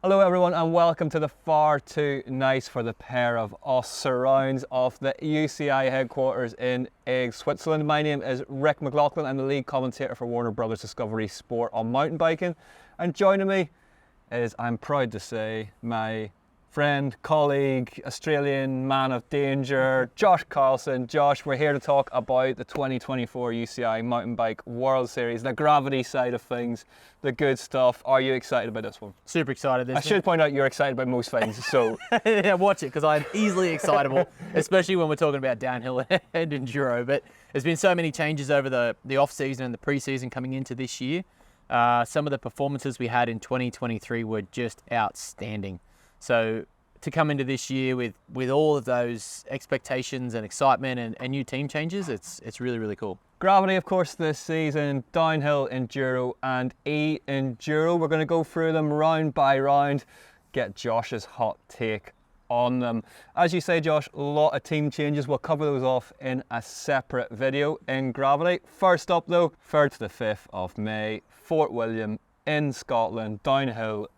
Hello everyone and welcome to the Far Too Nice for the Pair of Us surrounds of the UCI headquarters in Aigle, Switzerland. My name is Ric McLaughlin. I'm the lead commentator for Warner Brothers Discovery Sport on mountain biking. And joining me is, I'm proud to say, my friend, colleague, Australian man of danger, Josh Carlson. Josh, we're here to talk about the 2024 UCI Mountain Bike World Series, the gravity side of things, the good stuff. Are you excited about this one? Super excited. I should point out you're excited about most things, so... Yeah, watch it, because I'm easily excitable, especially when we're talking about downhill and enduro. But there's been so many changes over the off-season and the pre-season coming into this year. Some of the performances we had in 2023 were just outstanding. So to come into this year with all of those expectations and excitement and new team changes, it's really, really cool. Gravity, of course, this season, downhill, enduro and E-EDR. We're going to go through them round by round, get Josh's hot take on them. As you say, Josh, a lot of team changes. We'll cover those off in a separate video in gravity. First up though, 3rd to the 5th of May, Fort William in Scotland, downhill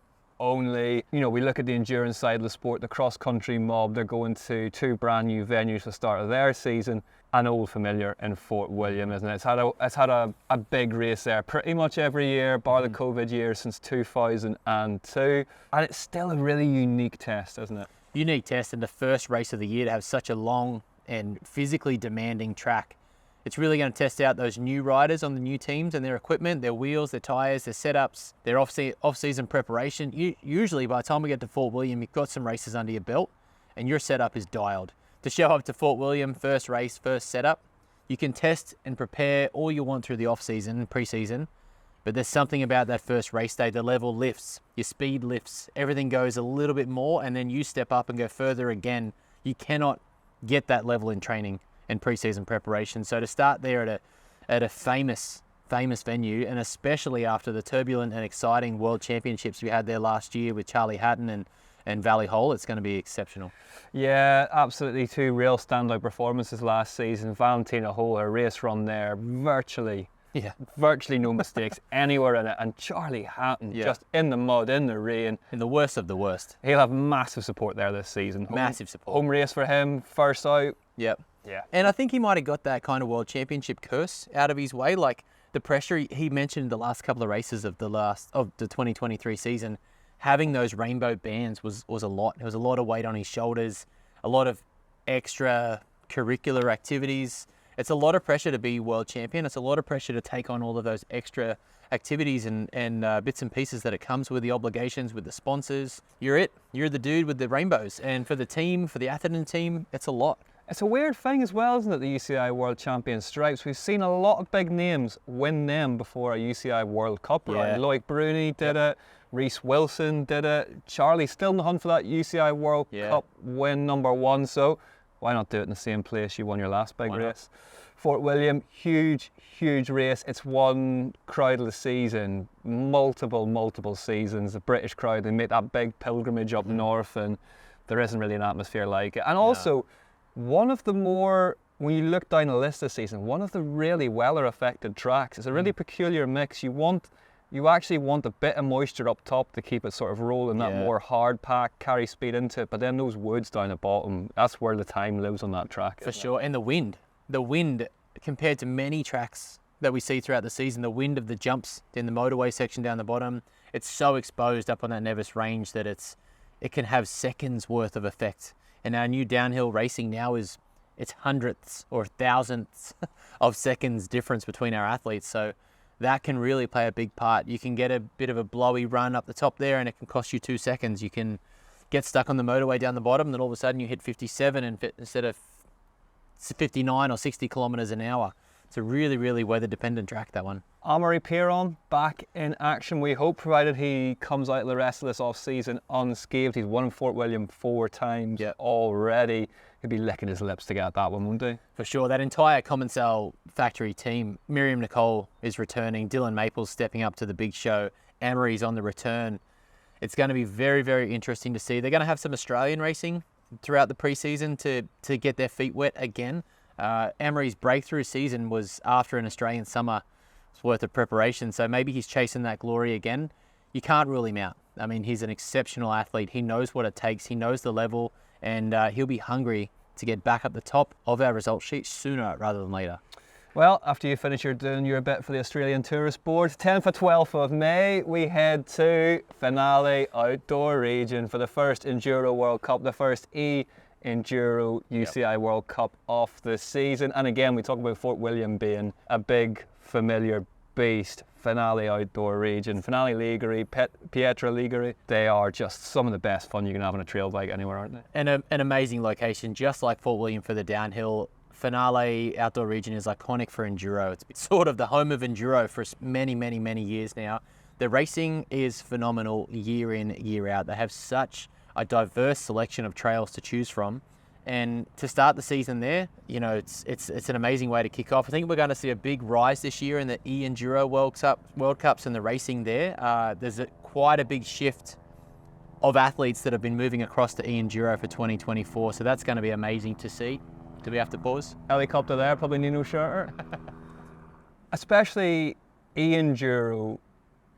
only. You know, we look at the endurance side of the sport, the cross-country mob, they're going to 2 brand new venues for the start of their season. An old familiar in Fort William, isn't it? It's had a big race there pretty much every year, bar the COVID year, since 2002. And it's still a really unique test, isn't it? Unique test, and the first race of the year to have such a long and physically demanding track. It's really going to test out those new riders on the new teams and their equipment, their wheels, their tyres, their setups, their off-season preparation. Usually by the time we get to Fort William, you've got some races under your belt and your setup is dialed. To show up to Fort William, first race, first setup, you can test and prepare all you want through the off-season and pre-season, but there's something about that first race day, the level lifts, your speed lifts, everything goes a little bit more, and then you step up and go further again. You cannot get that level in training and pre-season preparation. So to start there at a famous venue, and especially after the turbulent and exciting World Championships we had there last year with Charlie Hatton and Valley Hole, it's going to be exceptional. Yeah, absolutely. 2 real standout performances last season. Valentina Hole, her race run there, virtually no mistakes anywhere in it. And Charlie Hatton, just in the mud, in the rain. In the worst of the worst. He'll have massive support there this season. Massive support. Home race for him, first out. Yep. Yeah. And I think he might have got that kind of World Championship curse out of his way. Like the pressure he mentioned the last couple of races of the 2023 season, having those rainbow bands was a lot. There was a lot of weight on his shoulders, a lot of extra curricular activities. It's a lot of pressure to be world champion. It's a lot of pressure to take on all of those extra activities and bits and pieces that it comes with, the obligations, with the sponsors. You're the dude with the rainbows. And for the team, for the Atherton team, it's a lot. It's a weird thing as well, isn't it, the UCI World Champion stripes? We've seen a lot of big names win them before a UCI World Cup run. Loic Bruni did it, Reese Wilson did it, Charlie's still in the hunt for that UCI World Cup win #1, so why not do it in the same place you won your last big race? Fort William, huge race. It's one crowd of the season, multiple seasons. The British crowd, they make that big pilgrimage up north, and there isn't really an atmosphere like it. And also, one of the more, when you look down the list this season, one of the really weather affected tracks. It's a really peculiar mix. You actually want a bit of moisture up top to keep it sort of rolling, that more hard pack, carry speed into it, but then those woods down the bottom, that's where the time lives on that track. For sure, and the wind compared to many tracks that we see throughout the season, the wind of the jumps in the motorway section down the bottom, it's so exposed up on that Nevis range that it can have seconds worth of effect. And our new downhill racing now it's hundredths or thousandths of seconds difference between our athletes. So that can really play a big part. You can get a bit of a blowy run up the top there and it can cost you 2 seconds. You can get stuck on the motorway down the bottom and then all of a sudden you hit 57 instead of 59 or 60 kilometers an hour. It's a really weather dependent track, that one. Amaury Pierron back in action, we hope, provided he comes out the rest of this off-season unscathed. He's won Fort William 4 times already. He'll be licking his lips to get that one, won't he? For sure. That entire Commencal factory team, Miriam Nicole is returning, Dylan Maples stepping up to the big show, Amaury's on the return. It's going to be very interesting to see. They're going to have some Australian racing throughout the pre-season to get their feet wet again. Amaury's breakthrough season was after an Australian summer worth of preparation, so maybe he's chasing that glory again. You can't rule him out. I mean, he's an exceptional athlete. He knows what it takes. He knows the level, and he'll be hungry to get back up the top of our result sheet sooner rather than later. Well, after you finish doing your bit for the Australian Tourist Board, 10th or 12th of May, we head to Finale Outdoor Region for the first Enduro World Cup, the first E-Enduro UCI World Cup of the season. And again, we talk about Fort William being a big, familiar beast. Finale Outdoor Region, Finale Ligure, Pietra Ligure, they are just some of the best fun you can have on a trail bike anywhere, aren't they? And an amazing location, just like Fort William for the downhill. Finale Outdoor Region is iconic for Enduro. It's sort of the home of Enduro for many, many, many years now. The racing is phenomenal year in, year out. They have such a diverse selection of trails to choose from. And to start the season there, you know, it's an amazing way to kick off. I think we're going to see a big rise this year in the E-Enduro World Cups and the racing there. There's quite a big shift of athletes that have been moving across to E-Enduro for 2024. So that's going to be amazing to see. Do we have to pause? Helicopter there, probably Nino Shorter. Especially E-Enduro.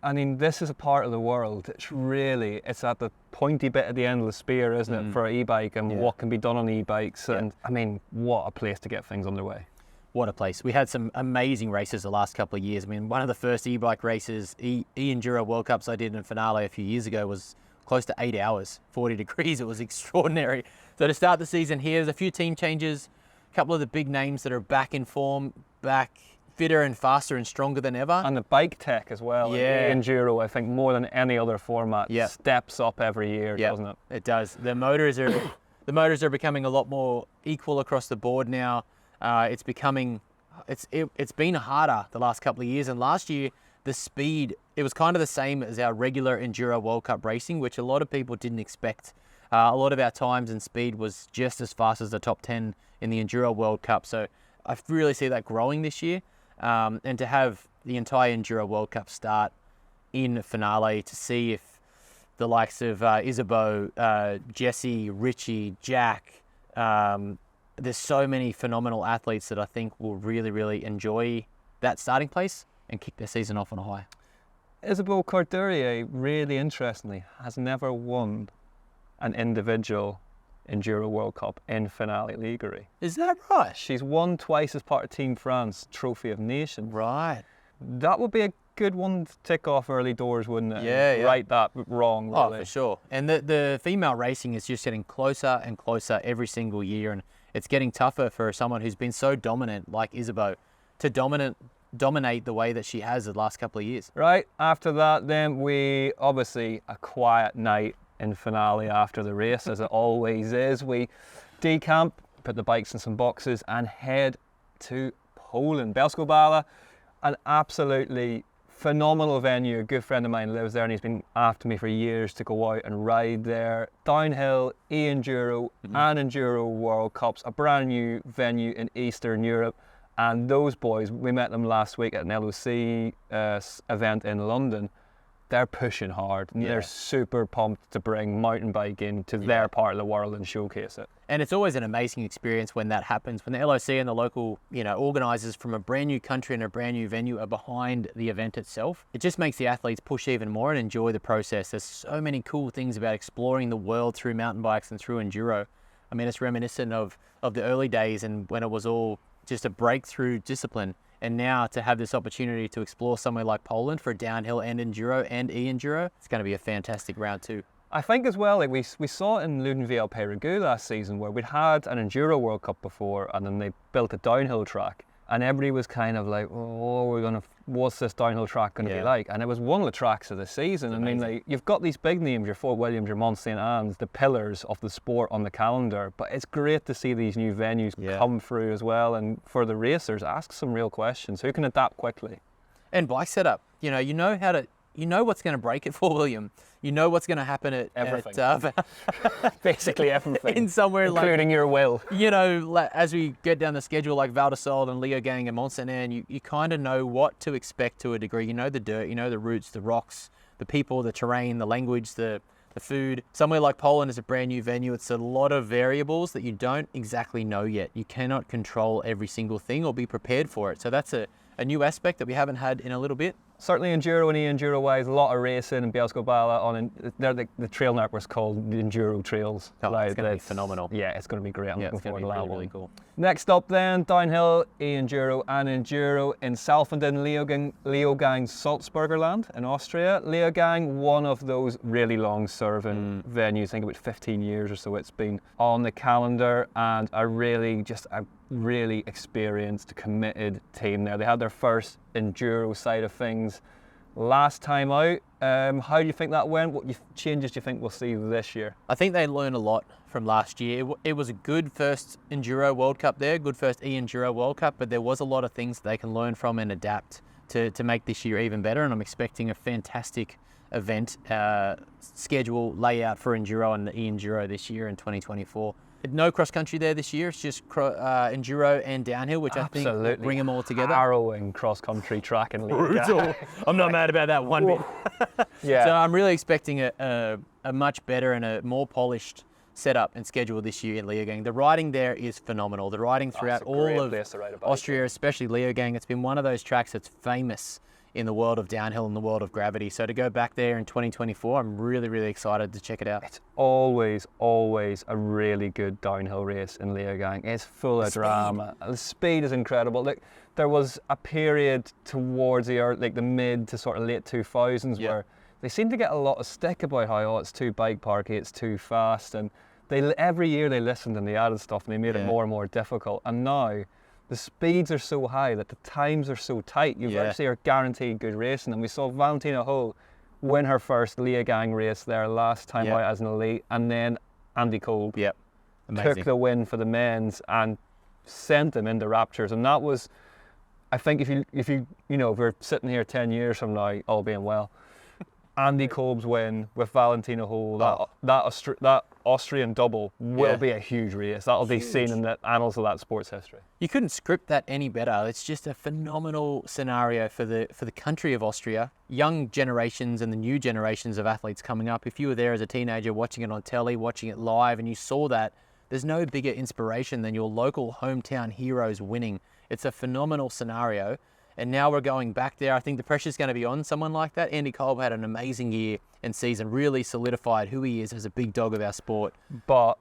I mean, this is a part of the world. It's at the pointy bit at the end of the spear, isn't it, for an e-bike and what can be done on e-bikes. And I mean, what a place to get things underway. What a place. We had some amazing races the last couple of years. I mean, one of the first e-bike races, E-Enduro World Cups I did in Finale a few years ago was close to 8 hours, 40 degrees. It was extraordinary. So to start the season here, there's a few team changes, a couple of the big names that are back in form, back fitter and faster and stronger than ever. And the bike tech as well. Yeah. Enduro, I think more than any other format, steps up every year, doesn't it? It does. The motors are becoming a lot more equal across the board now. It's been harder the last couple of years, and last year the speed, it was kind of the same as our regular Enduro World Cup racing, which a lot of people didn't expect. A lot of our times and speed was just as fast as the top 10 in the Enduro World Cup. So I really see that growing this year. And to have the entire Enduro World Cup start in Finale, to see if the likes of Isabeau, Jesse, Richie, Jack, there's so many phenomenal athletes that I think will really, really enjoy that starting place and kick their season off on a high. Isabeau Courtourier, really interestingly, has never won an individual Enduro World Cup in Finale Ligure. Is that right? She's won twice as part of Team France Trophy of Nations. Right. That would be a good one to tick off early doors, wouldn't it? Yeah. Right that wrong, really. Oh, for sure. And the female racing is just getting closer and closer every single year, and it's getting tougher for someone who's been so dominant like Isabeau to dominate the way that she has the last couple of years. Right, after that then we, obviously a quiet night in Finale after the race, as it always is. We decamp, put the bikes in some boxes and head to Poland. Bielsko-Biala, an absolutely phenomenal venue. A good friend of mine lives there and he's been after me for years to go out and ride there. Downhill, E-Enduro and Enduro World Cups, a brand new venue in Eastern Europe. And those boys, we met them last week at an LOC event in London. They're pushing hard and they're super pumped to bring mountain biking to their part of the world and showcase it. And it's always an amazing experience when that happens, when the LOC and the local, organisers from a brand new country and a brand new venue are behind the event itself. It just makes the athletes push even more and enjoy the process. There's so many cool things about exploring the world through mountain bikes and through Enduro. I mean, it's reminiscent of the early days and when it was all just a breakthrough discipline. And now to have this opportunity to explore somewhere like Poland for downhill and Enduro and E-Enduro, it's going to be a fantastic round too. I think as well, like we saw it in Loudenvielle last season where we'd had an Enduro World Cup before and then they built a downhill track. And everybody was kind of like, what's this downhill track going to be like? And it was one of the tracks of the season. I mean, like, you've got these big names, your Fort Williams, your Mont-Sainte-Anne, the pillars of the sport on the calendar. But it's great to see these new venues come through as well. And for the racers, ask some real questions. Who can adapt quickly? And bike setup. You know what's going to break at Fort William. You know what's going to happen at everything. Basically everything. In somewhere including your will. As we get down the schedule like Val d'Isole and Leogang and Mont-Sainte-Anne, you kind of know what to expect to a degree. You know the dirt, you know the routes, the rocks, the people, the terrain, the language, the food. Somewhere like Poland is a brand new venue. It's a lot of variables that you don't exactly know yet. You cannot control every single thing or be prepared for it. So that's a new aspect that we haven't had in a little bit. certainly Enduro and E-Enduro wise, a lot of racing and Bielsko-Biala on. They're the trail network's called the Enduro Trails. Oh, it's going to be phenomenal. Yeah, it's going to be great. I'm looking forward to that one. Really cool. Next up then, downhill, E-Enduro and Enduro in Salfenden, Leogang, Salzburgerland in Austria. Leogang, one of those really long serving venues, I think about 15 years or so it's been on the calendar, and a really experienced, committed team there. They had their first Enduro side of things last time out. How do you think that went? What changes do you think we'll see this year? I think they learned a lot from last year. It was a good first Enduro World Cup there, good first E-Enduro World Cup, but there was a lot of things they can learn from and adapt to make this year even better, and I'm expecting a fantastic event schedule layout for Enduro and the E-Enduro this year in 2024. No cross country there this year. It's just Enduro and downhill, which I think will bring them all together. Harrowing cross country track and brutal. I'm not mad about that one bit. Yeah. So I'm really expecting a much better and a more polished setup and schedule this year in Leogang. The riding there is phenomenal. The riding throughout all of Austria, especially Leogang, it's been one of those tracks that's famous in the world of downhill and the world of gravity. So to go back there in 2024, I'm really, really excited to check it out. It's always a really good downhill race in Leogang. It's full of drama. The speed is incredible. Like, there was a period towards the mid to sort of late 2000s where they seemed to get a lot of stick about how, it's too bike parky, it's too fast, and every year they listened and they added stuff and they made it more and more difficult. And now the speeds are so high that the times are so tight. You actually are guaranteed good racing. And we saw Valentina Ho win her first Leogang race there last time out as an elite, and then Andy Kolb took the win for the men's and sent them into raptures. And that was, I think, if we're sitting here 10 years from now, all being well, Andy Kolb's win with Valentina Ho, that Austrian double will be a huge race. That'll be seen in the annals of that sports history. You couldn't script that any better. It's just a phenomenal scenario for the country of Austria. Young generations and the new generations of athletes coming up. If you were there as a teenager watching it on telly, watching it live, and you saw that, there's no bigger inspiration than your local hometown heroes winning. It's a phenomenal scenario. And now we're going back there. I think the pressure's going to be on someone like that. Andy Kolb had an amazing year and season, really solidified who he is as a big dog of our sport. But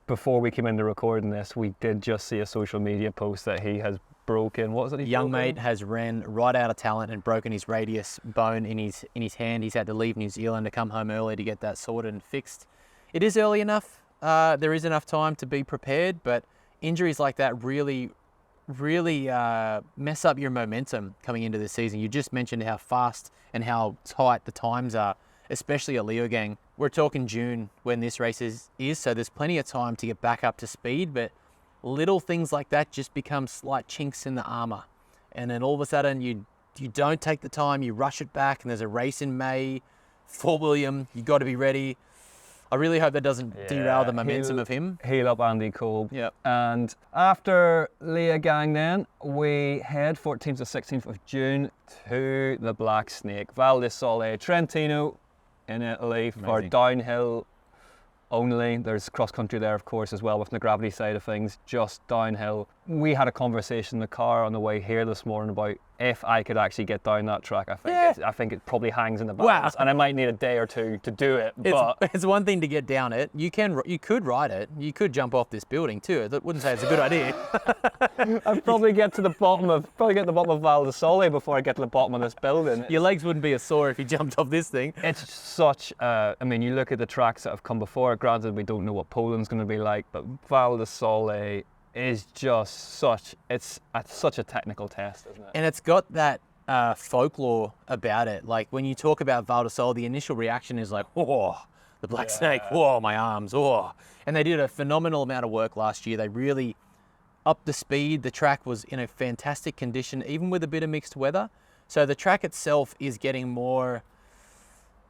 before we came into recording this, we did just see a social media post that he has broken. What was it? Young mate has ran right out of talent and broken his radius bone in his hand. He's had to leave New Zealand to come home early to get that sorted and fixed. It is early enough. There is enough time to be prepared, but injuries like that really mess up your momentum coming into the season. You just mentioned how fast and how tight the times are, especially at Leogang. We're talking June when this race is, so there's plenty of time to get back up to speed, but little things like that just become slight chinks in the armor. And then all of a sudden you don't take the time, you rush it back, and there's a race in May, Fort William, you got to be ready. I really hope that doesn't derail the momentum of him. Heal up Andy Kolb. Yep. And after Leogang then, we head 14th to 16th of June to the Black Snake, Val di Sole, Trentino in Italy for downhill only. There's cross country there, of course, as well with the gravity side of things, just downhill. We had a conversation in the car on the way here this morning about if I could actually get down that track. I think it probably hangs in the balance, and I might need a day or two to do it. But it's one thing to get down it. You could ride it. You could jump off this building too. I wouldn't say it's a good idea. I'd probably get to the bottom of Val di Sole before I get to the bottom of this building. Your legs wouldn't be as sore if you jumped off this thing. It's such. You look at the tracks that have come before. Granted, we don't know what Poland's going to be like, but Val di Sole is just such a technical test, isn't it? And it's got that folklore about it. Like when you talk about Val di Sole, the initial reaction is like, oh, the Black Snake, oh, my arms, oh. And they did a phenomenal amount of work last year. They really upped the speed. The track was in a fantastic condition, even with a bit of mixed weather. So the track itself is getting more,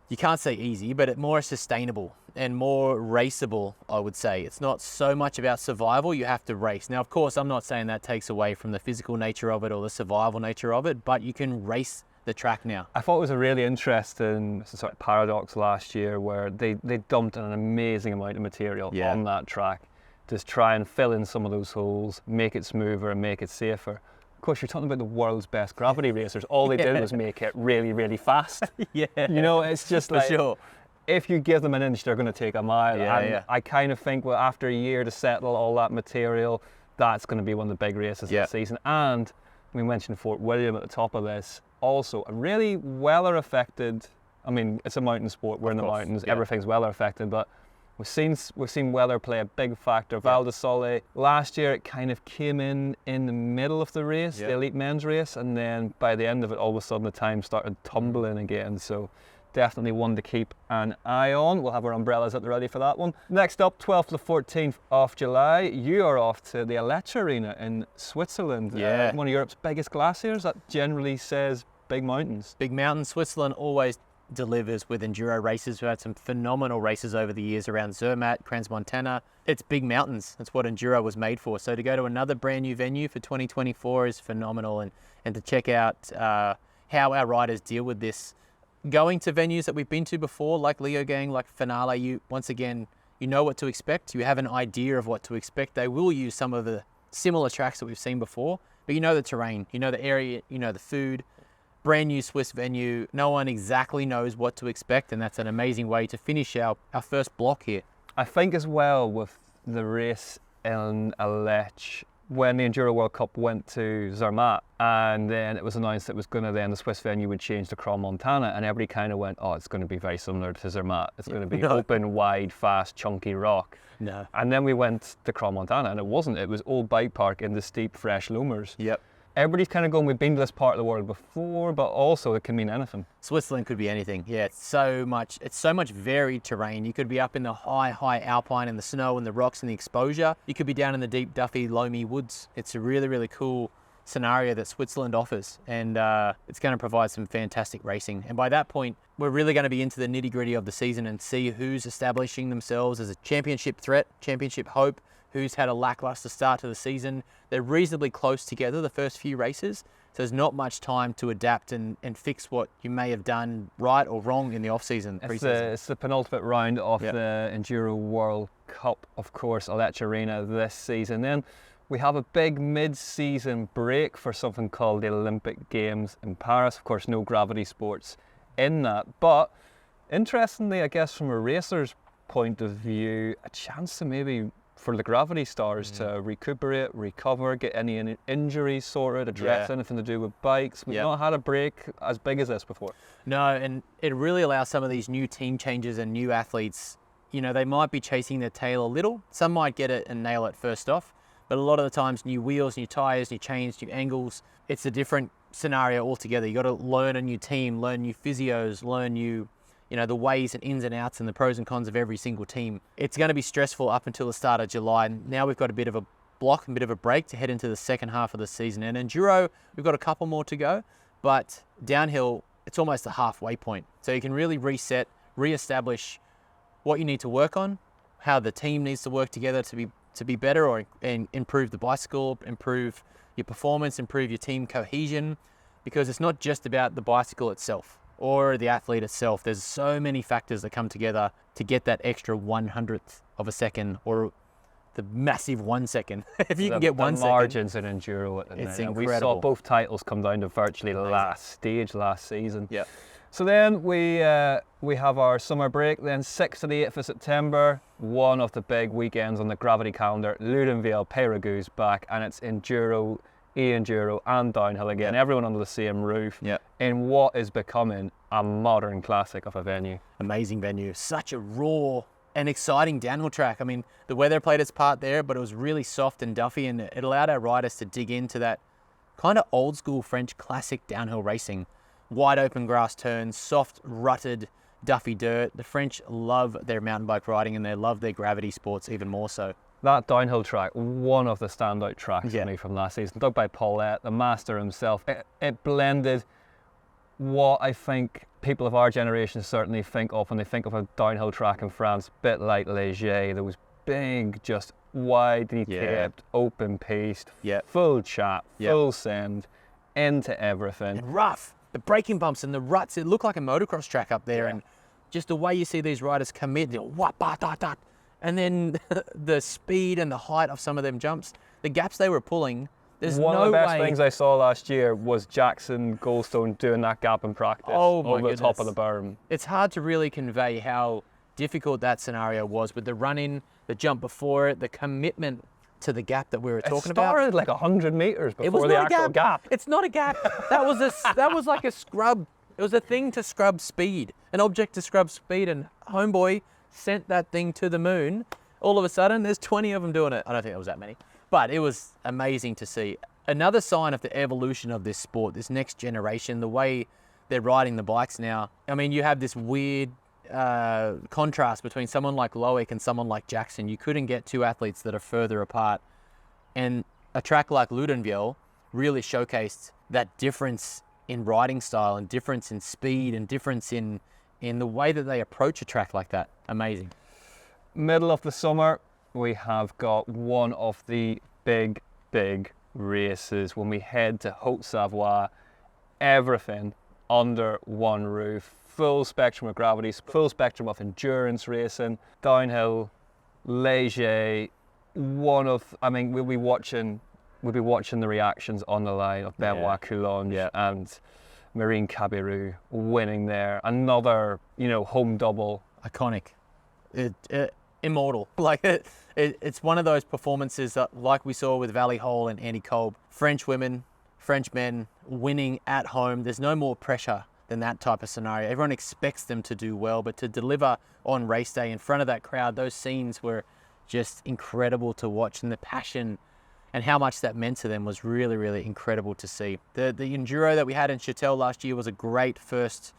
you can't say easy, but more sustainable and more raceable, I would say. It's not so much about survival, you have to race. Now, of course, I'm not saying that takes away from the physical nature of it or the survival nature of it, but you can race the track now. I thought it was a really interesting sort of paradox last year where they dumped an amazing amount of material on that track to try and fill in some of those holes, make it smoother and make it safer. Of course, you're talking about the world's best gravity racers. All they did was make it really, really fast. Yeah. You know, it's just For like, sure. if you give them an inch, they're going to take a mile. Yeah, and yeah. I kind of think, well, after a year to settle all that material, that's going to be one of the big races of the season. And we mentioned Fort William at the top of this. Also, a really weather affected. I mean, it's a mountain sport. We're in the mountains. Yeah. Everything's weather affected, but we've seen weather play a big factor. Val di Sole last year, it kind of came in the middle of the race, the elite men's race, and then by the end of it, all of a sudden the time started tumbling again. So definitely one to keep an eye on. We'll have our umbrellas at the ready for that one. Next up, 12th to 14th of July, you are off to the Aletsch Arena in Switzerland. Yeah. One of Europe's biggest glaciers. That generally says big mountains. Big mountains. Switzerland always delivers with enduro races. We've had some phenomenal races over the years around Zermatt, Crans-Montana. It's big mountains. That's what enduro was made for. So to go to another brand new venue for 2024 is phenomenal, and to check out how our riders deal with this. Going to venues that we've been to before, like Leogang, like Finale, you know what to expect. You have an idea of what to expect. They will use some of the similar tracks that we've seen before, but you know the terrain, you know the area, you know the food. Brand new Swiss venue. No one exactly knows what to expect, and that's an amazing way to finish our first block here. I think as well with the race in Aletsch, when the Enduro World Cup went to Zermatt, and then it was announced it was going to, then the Swiss venue would change to Crans-Montana, and everybody kind of went, oh, it's going to be very similar to Zermatt. It's going to be open, wide, fast, chunky rock. No. And then we went to Crans-Montana, and it wasn't. It was old bike park in the steep, fresh loomers. Yep. Everybody's kind of going, we've been to this part of the world before, but also it can mean anything. Switzerland could be anything. Yeah, it's so much varied terrain. You could be up in the high alpine in the snow and the rocks and the exposure. You could be down in the deep, duffy, loamy woods. It's a really, really cool scenario that Switzerland offers, and it's going to provide some fantastic racing. And by that point, we're really going to be into the nitty-gritty of the season and see who's establishing themselves as a championship threat, championship hope, who's had a lackluster start to the season. They're reasonably close together, the first few races, so there's not much time to adapt and fix what you may have done right or wrong in the off-season, pre-season. It's the penultimate round of the Enduro World Cup, of course, Aletsch Arena this season. Then we have a big mid-season break for something called the Olympic Games in Paris. Of course, no gravity sports in that, but interestingly, I guess from a racer's point of view, a chance to maybe for the gravity stars to recuperate, recover, get any injuries sorted, address anything to do with bikes. We've not had a break as big as this before. No, and it really allows some of these new team changes and new athletes, you know, they might be chasing their tail a little. Some might get it and nail it first off, but a lot of the times new wheels, new tires, new chains, new angles, it's a different scenario altogether. You got to learn a new team, learn new physios, learn new, you know, the ways and ins and outs and the pros and cons of every single team. It's going to be stressful up until the start of July. And now we've got a bit of a block, a bit of a break to head into the second half of the season. And Enduro, we've got a couple more to go, but downhill, it's almost the halfway point. So you can really reset, re-establish what you need to work on, how the team needs to work together to be better and improve the bicycle, improve your performance, improve your team cohesion, because it's not just about the bicycle itself or the athlete itself. There's so many factors that come together to get that extra 100th of a second, or the massive 1 second. If you can get 1 second. The margins in Enduro at the it's minute. incredible. We saw both titles come down to virtually the last stage last season. Yeah. So then we have our summer break. Then 6th to the 8th of September, one of the big weekends on the gravity calendar, Loudenvielle Peyrague's back, and it's Enduro, E-Enduro and downhill again, everyone under the same roof in what is becoming a modern classic of a venue. Amazing venue, such a raw and exciting downhill track. I mean, the weather played its part there, but it was really soft and duffy, and it allowed our riders to dig into that kind of old school French classic downhill racing. Wide open grass turns, soft rutted duffy dirt. The French love their mountain bike riding, and they love their gravity sports even more so. That downhill track, one of the standout tracks for me from last season, dug by Paulette, the master himself. It blended what I think people of our generation certainly think of when they think of a downhill track in France, a bit like Ligue, those big, just widely taped, open piste, full chap, full send, into everything. And rough, the braking bumps and the ruts, it looked like a motocross track up there, and just the way you see these riders commit, and then the speed and the height of some of them jumps, the gaps they were pulling, There's One no of the best way. things I saw last year was Jackson Goldstone doing that gap in practice Oh my over the top of goodness. the berm. It's hard to really convey how difficult that scenario was with the run-in, the jump before it, the commitment to the gap that we were talking It about. started like 100 meters It was before the not a actual gap. It's not a gap. That was like a scrub. It was a thing to scrub speed, an object to scrub speed, and homeboy sent that thing to the moon. All of a sudden, there's 20 of them doing it. I don't think there was that many, but it was amazing to see. Another sign of the evolution of this sport, this next generation, the way they're riding the bikes now. I mean, you have this weird contrast between someone like Loic and someone like Jackson. You couldn't get two athletes that are further apart. And a track like Loudenvielle really showcased that difference in riding style and difference in speed and difference in the way that they approach a track like that. Amazing. Middle of the summer, we have got one of the big races when we head to Haute-Savoie. Everything under one roof. Full spectrum of gravity, full spectrum of endurance racing, downhill, léger. We'll be watching the reactions on the line of Benoit Coulonge and Marine Cabirou winning there. Another, home double. Iconic. Immortal. It's one of those performances that, like we saw with Valley Hole and Andy Kolb, French women, French men winning at home. There's no more pressure than that type of scenario. Everyone expects them to do well, but to deliver on race day in front of that crowd, those scenes were just incredible to watch, and the passion and how much that meant to them was really, really incredible to see. The Enduro that we had in Chatel last year was a great first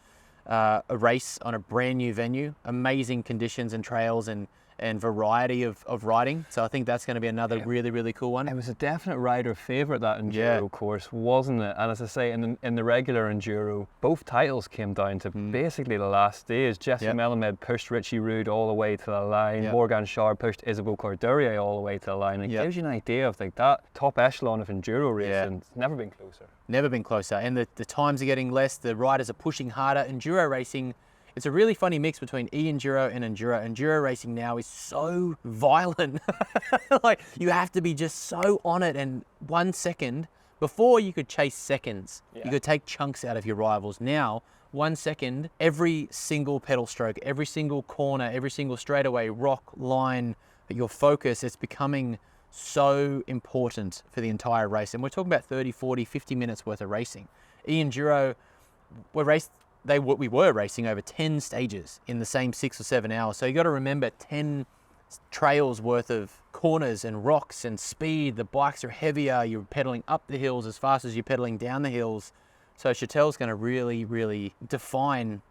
a race on a brand new venue. Amazing conditions and trails and variety of riding. So I think that's going to be another really, really cool one. It was a definite rider favourite, that Enduro course, wasn't it? And as I say, in the regular Enduro, both titles came down to basically the last stage. Jesse Melamed pushed Richie Rude all the way to the line. Morgan Char pushed Isabelle Corderie all the way to the line. It gives you an idea of that top echelon of Enduro racing. It's never been closer. Never been closer. And the times are getting less. The riders are pushing harder. Enduro racing, it's a really funny mix between E-Enduro and Enduro. Enduro racing now is so violent. You have to be just so on it. And 1 second, before you could chase seconds. You could take chunks out of your rivals. Now, 1 second, every single pedal stroke, every single corner, every single straightaway, rock, line, your focus, it's becoming so important for the entire race. And we're talking about 30, 40, 50 minutes worth of racing. E-Enduro, we were racing over 10 stages in the same 6 or 7 hours. So you got to remember 10 trails worth of corners and rocks and speed. The bikes are heavier. You're pedaling up the hills as fast as you're pedaling down the hills. So Chatel's going to really, really define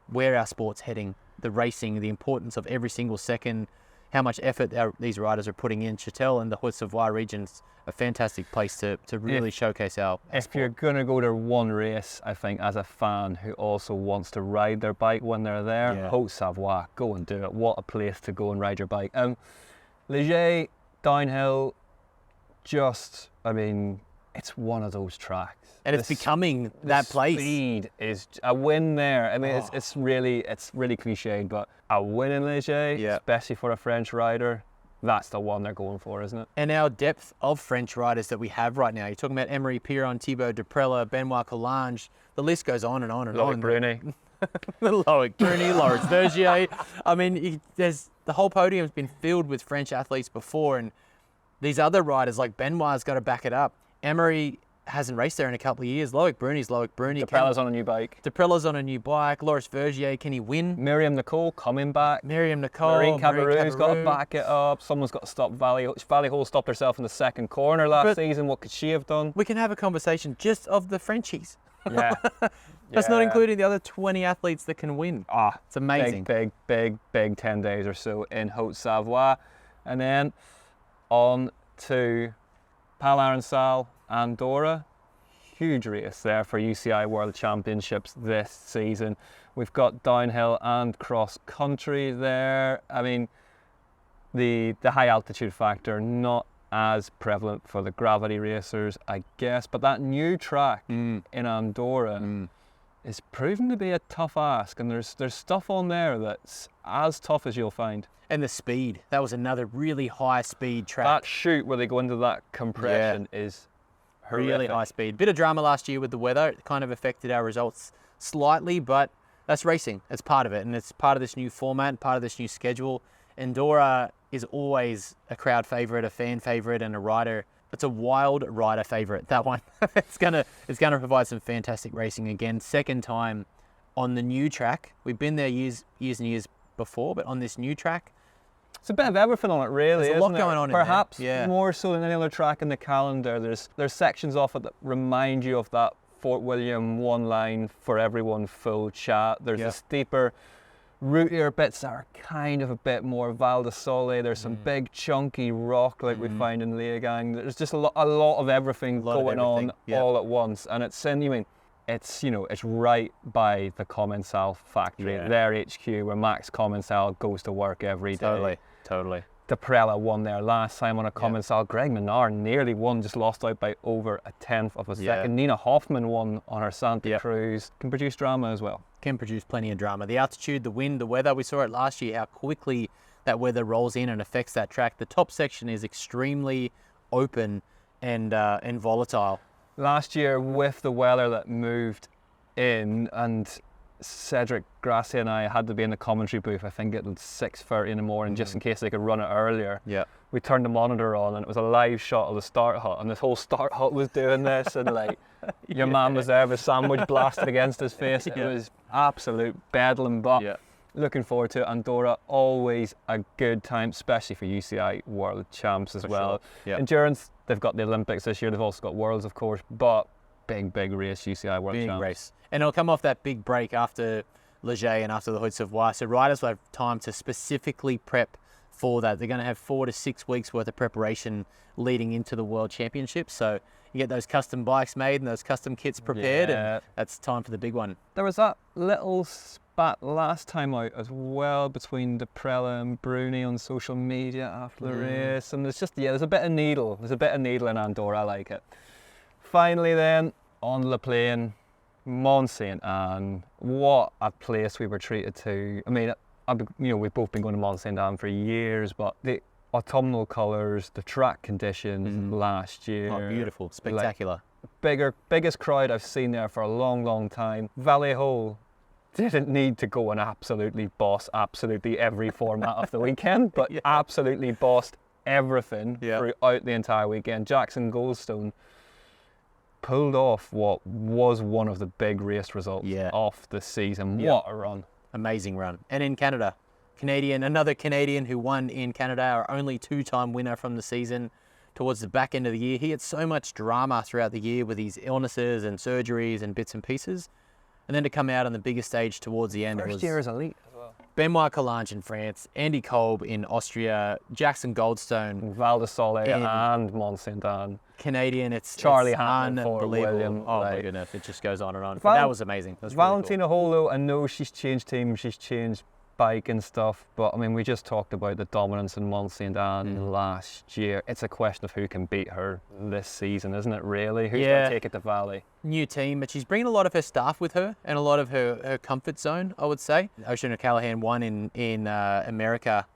where our sport's heading, the racing, the importance of every single second, how much effort these riders are putting in. Chatel and the Haute-Savoie region's a fantastic place to really showcase our If sport. you're going to go to one race, I think, as a fan who also wants to ride their bike when they're there, Haute-Savoie, go and do it. What a place to go and ride your bike. Ligier, downhill, it's one of those tracks. And it's becoming that place. Speed is a win there. I mean, it's really cliched, but a win in Ligier, especially for a French rider, that's the one they're going for, isn't it? And our depth of French riders that we have right now. You're talking about Emery Piron, Thibaut Duprella, Benoit Coulonge. The list goes on and on and on. Loic Bruni. Loic Bruni, Laurence Vergier. I mean, the whole podium's been filled with French athletes before, and these other riders like Benoit's got to back it up. Emery hasn't raced there in a couple of years. Loic Bruni's Loic Bruni. Duprella's on a new bike. Duprella's on a new bike. Laurence Vergier, can he win? Miriam Nicole coming back. Marine Cabarou's got to back it up. Someone's got to stop Valley Hole stopped herself in the second corner last season. What could she have done? We can have a conversation just of the Frenchies. Yeah. That's not including the other 20 athletes that can win. It's amazing. Big 10 days or so in Haute-Savoie. And then on to Pal-Aransal, Andorra. Huge race there for UCI World Championships this season. We've got downhill and cross country there. I mean, the high altitude factor not as prevalent for the gravity racers, I guess, but that new track in Andorra is proving to be a tough ask, and there's stuff on there that's as tough as you'll find. And the speed, that was another really high speed track. That chute where they go into that compression is horrific. Really high speed. Bit of drama last year with the weather. It kind of affected our results slightly, but that's racing. It's part of it, and it's part of this new format, part of this new schedule. Andorra is always a crowd favourite, a fan favourite, and a rider. It's a wild rider favourite, that one. It's gonna provide some fantastic racing again. Second time on the new track. We've been there years and years before, but on this new track, it's a bit of everything on it, really. There's a lot going on in there. Perhaps Yeah. more so than any other track in the calendar. There's sections off it that remind you of that Fort William one line for everyone full chat. There's the steeper, rootier bits that are kind of a bit more Val di Sole. There's some big chunky rock like we find in Leogang. There's just a lot of everything going on all at once, and it's it's right by the Commensal factory, their HQ, where Max Commensal goes to work every day. Totally. Deprella won there last time on a Commensal. Greg Menard nearly won, just lost out by over a tenth of a second. Nina Hoffman won on her Santa Cruz. Can produce drama as well. Can produce plenty of drama. The altitude, the wind, the weather. We saw it last year, how quickly that weather rolls in and affects that track. The top section is extremely open and volatile. Last year, with the weather that moved in, and Cedric Gracia and I had to be in the commentary booth, I think at 6:30 in the morning, just in case they could run it earlier. Yeah. We turned the monitor on, and it was a live shot of the start hut, and this whole start hut was doing this, and like your man was there with a sandwich blasted against his face. It was absolute bedlam, but looking forward to it. Andorra, always a good time, especially for UCI World Champs as well. Sure. Endurance, they've got the Olympics this year, they've also got Worlds, of course, but big race, UCI World Champs. Big race. And it'll come off that big break after Ligure and after the Haute Savoie, so riders will have time to specifically prep for that. They're going to have 4 to 6 weeks worth of preparation leading into the World Championships, so you get those custom bikes made and those custom kits prepared, and that's time for the big one. There was that little spat last time out as well between Deprella and Bruni on social media after the race, and there's just there's a bit of needle. There's a bit of needle in Andorra. I like it. Finally, then on Le Plain, Mont-Sainte-Anne. What a place we were treated to. I mean, we've both been going to Mont-Sainte-Anne for years, but the autumnal colours, the track conditions last year. Oh, beautiful, spectacular. Biggest crowd I've seen there for a long time. Vallejo didn't need to go and absolutely boss absolutely every format of the weekend, but absolutely bossed everything throughout the entire weekend. Jackson Goldstone pulled off what was one of the big race results of the season. What a run. Amazing run. And in Canada, another Canadian who won in Canada, our only 2-time winner from the season. Towards the back end of the year, he had so much drama throughout the year with his illnesses and surgeries and bits and pieces. And then to come out on the biggest stage towards the end, first year as elite as well. Benoit Collange in France, Andy Kolb in Austria, Jackson Goldstone, Val di Sole and Mont-Sainte-Anne. Canadian, Charlie Hatton for unbelievable. William. Oh my goodness, it just goes on and on. But that was amazing. That was Valentina really cool. Holo, I know she's changed team, she's changed bike and stuff, but I mean, we just talked about the dominance in Mont-Sainte-Anne last year. It's a question of who can beat her this season, isn't it, really? Who's going to take it to Valley? New team, but she's bringing a lot of her staff with her and a lot of her comfort zone, I would say. Ocean O'Callaghan won in America.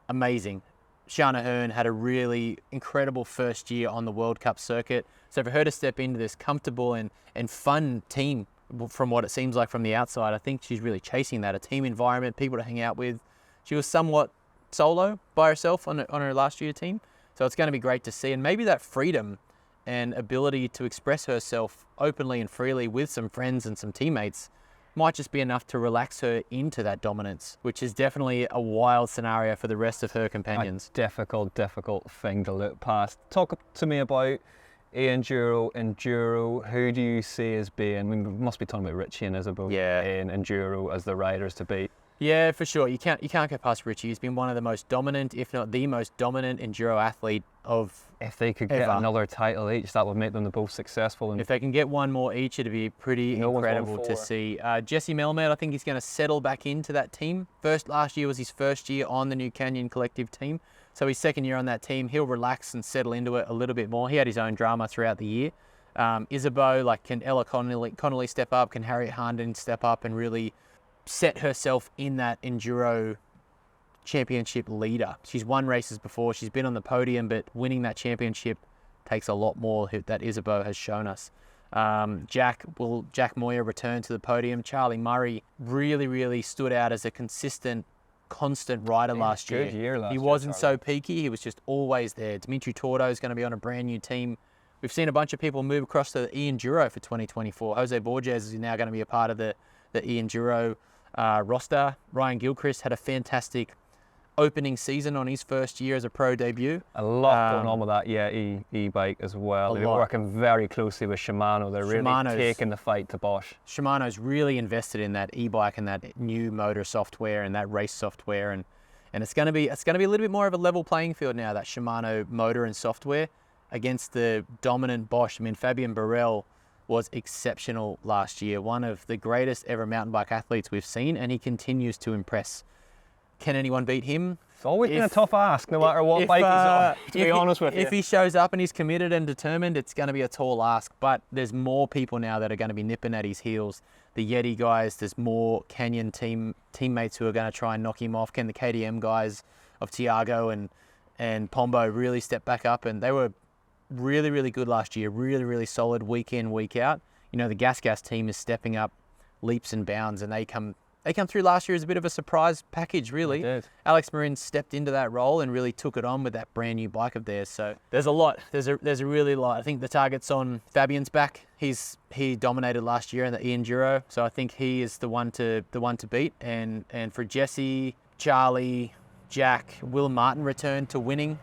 Amazing. Shana Hearn had a really incredible first year on the World Cup circuit. So for her to step into this comfortable and fun team, from what it seems like from the outside, I think she's really chasing that, a team environment, people to hang out with. She was somewhat solo by herself on her last year team. So it's going to be great to see. And maybe that freedom and ability to express herself openly and freely with some friends and some teammates might just be enough to relax her into that dominance, which is definitely a wild scenario for the rest of her companions. A difficult thing to look past. Talk to me about Enduro. Who do you see as being, we must be talking about Richie and Isabeau in Enduro as the riders to beat? Yeah, for sure. You can't go past Richie. He's been one of the most dominant, if not the most dominant Enduro athlete of If they could get another title each, that would make them the both successful. And if they can get one more each, it'd be pretty incredible to see. Jesse Melmed, I think he's going to settle back into that team. Last year was his first year on the New Canyon Collective team. So his second year on that team, he'll relax and settle into it a little bit more. He had his own drama throughout the year, Isabeau, like, can Ella Connolly step up? Can Harriet Harnden step up and really set herself in that Enduro championship leader? She's won races before. She's been on the podium, but winning that championship takes a lot more that Isabeau has shown us. Jack Moyer return to the podium? Charlie Murray really stood out as a constant rider last year. Good year last he year, wasn't Charlie. so peaky. He was just always there. Dimitri Tordo is going to be on a brand new team. We've seen a bunch of people move across to the E-Enduro for 2024. Jose Borges is now going to be a part of the E-Enduro roster. Ryan Gilchrist had a fantastic opening season on his first year as a pro debut. A lot going on with that, e-bike as well. They're working very closely with Shimano. They're really taking the fight to Bosch. Shimano's really invested in that e-bike and that new motor software and that race software, and it's going to be a little bit more of a level playing field now, that Shimano motor and software against the dominant Bosch. I mean, Fabien Barel was exceptional last year, one of the greatest ever mountain bike athletes we've seen, and he continues to impress. Can anyone beat him? It's always been a tough ask, no matter what bike he's on, to be honest with you. If he shows up and he's committed and determined, it's going to be a tall ask. But there's more people now that are going to be nipping at his heels. The Yeti guys, there's more Canyon teammates who are going to try and knock him off. Can the KTM guys of Tiago and Pombo really step back up? And they were really good last year, really solid week in, week out. You know, the Gas team is stepping up leaps and bounds, and they come through last year as a bit of a surprise package, really. Alex Marin stepped into that role and really took it on with that brand new bike of theirs. So there's a lot. There's a really lot. I think the target's on Fabian's back. He dominated last year in the E-Enduro, so I think he is the one to beat. And for Jesse, Charlie, Jack, will Martin return to winning?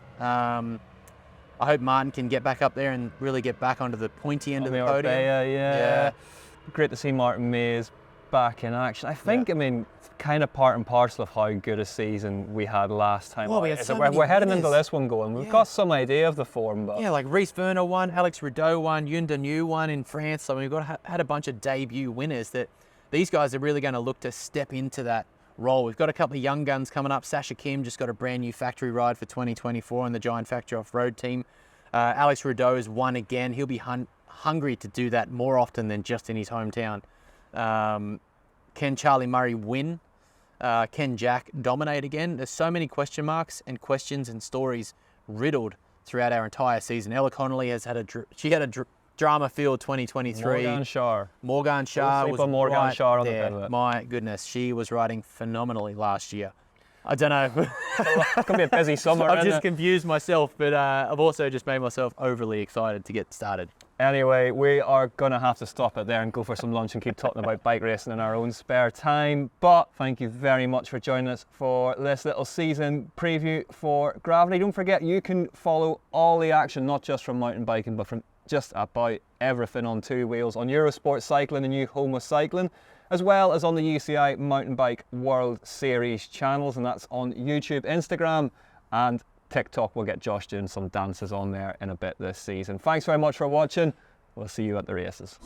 I hope Martin can get back up there and really get back onto the pointy end of the podium. Yeah. Great to see Martin Mays back in action. I think, I mean, kind of part and parcel of how good a season we had last time. Well, we're heading into this one going, we've got some idea of the form, but yeah, like Reese Verner won, Alex Rideau won, Yun Danu won in France. So we've had a bunch of debut winners that these guys are really going to look to step into that role. We've got a couple of young guns coming up. Sasha Kim just got a brand new factory ride for 2024 on the Giant Factory Off-Road team. Alex Rideau has won again. He'll be hungry to do that more often than just in his hometown. Can Charlie Murray win? Can Jack dominate again? There's so many question marks and questions and stories riddled throughout our entire season. Ella Connolly has had a drama-filled 2023. Morgan Shah was right there. My goodness, she was riding phenomenally last year. I don't know. It's going to be a busy summer. I've just confused myself, but I've also just made myself overly excited to get started. Anyway, we are going to have to stop it there and go for some lunch and keep talking about bike racing in our own spare time. But thank you very much for joining us for this little season preview for Gravity. Don't forget, you can follow all the action, not just from mountain biking, but from just about everything on two wheels on Eurosport Cycling, the new home of cycling, as well as on the UCI Mountain Bike World Series channels, and that's on YouTube, Instagram, and TikTok. We'll get Josh doing some dances on there in a bit this season. Thanks very much for watching. We'll see you at the races.